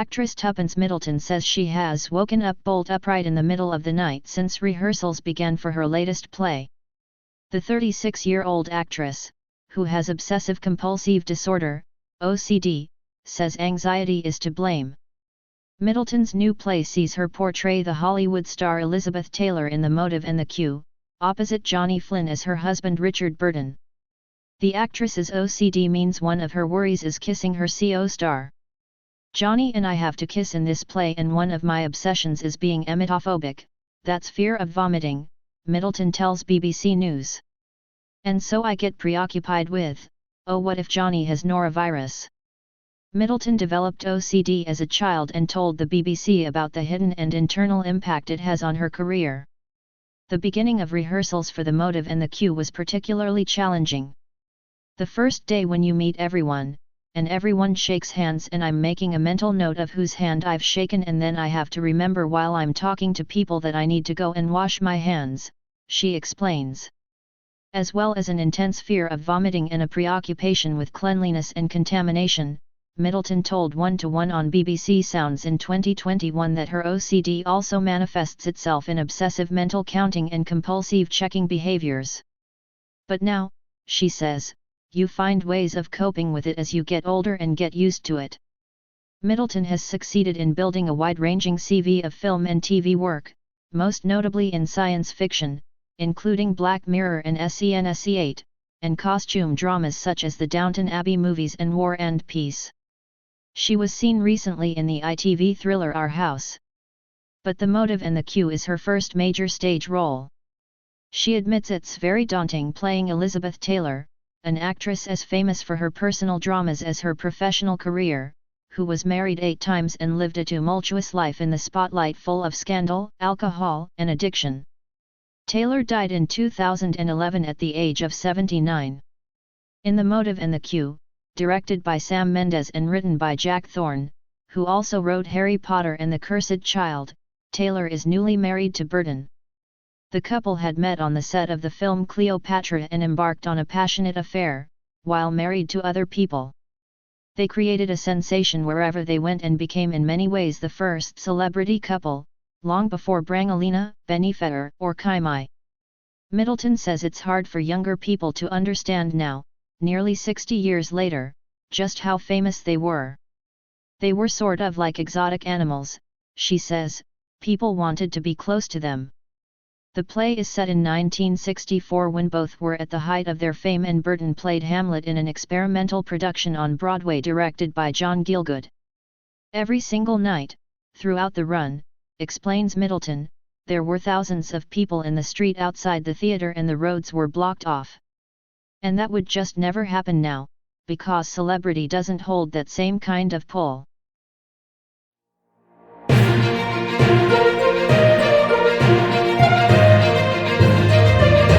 Actress Tuppence Middleton says she has woken up bolt upright in the middle of the night since rehearsals began for her latest play. The 36-year-old actress, who has obsessive-compulsive disorder, OCD, says anxiety is to blame. Middleton's new play sees her portray the Hollywood star Elizabeth Taylor in The Motive and the Cue, opposite Johnny Flynn as her husband Richard Burton. The actress's OCD means one of her worries is kissing her co-star. Johnny and I have to kiss in this play, and one of my obsessions is being emetophobic, that's fear of vomiting, Middleton tells BBC News. And so I get preoccupied with, oh, what if Johnny has norovirus? Middleton developed OCD as a child and told the BBC about the hidden and internal impact it has on her career. The beginning of rehearsals for The Motive and the Cue was particularly challenging. The first day when you meet everyone, and everyone shakes hands and I'm making a mental note of whose hand I've shaken, and then I have to remember while I'm talking to people that I need to go and wash my hands, she explains. As well as an intense fear of vomiting and a preoccupation with cleanliness and contamination, Middleton told One to One on BBC Sounds in 2021 that her OCD also manifests itself in obsessive mental counting and compulsive checking behaviors. But now, she says, you find ways of coping with it as you get older and get used to it. Middleton has succeeded in building a wide-ranging CV of film and TV work, most notably in science fiction, including Black Mirror and SNC8, and costume dramas such as the Downton Abbey movies and War and Peace. She was seen recently in the ITV thriller Our House. But The Motive and the Cue is her first major stage role. She admits it's very daunting playing Elizabeth Taylor, an actress as famous for her personal dramas as her professional career, who was married 8 times and lived a tumultuous life in the spotlight full of scandal, alcohol, and addiction. Taylor died in 2011 at the age of 79. In The Motive and the Cue, directed by Sam Mendes and written by Jack Thorne, who also wrote Harry Potter and the Cursed Child, Taylor is newly married to Burton. The couple had met on the set of the film Cleopatra and embarked on a passionate affair, while married to other people. They created a sensation wherever they went and became in many ways the first celebrity couple, long before Brangelina, Benny Feder, or Kaimai. Middleton says it's hard for younger people to understand now, nearly 60 years later, just how famous they were. They were sort of like exotic animals, she says, people wanted to be close to them. The play is set in 1964 when both were at the height of their fame, and Burton played Hamlet in an experimental production on Broadway directed by John Gielgud. Every single night, throughout the run, explains Middleton, there were thousands of people in the street outside the theatre and the roads were blocked off. And that would just never happen now, because celebrity doesn't hold that same kind of pull.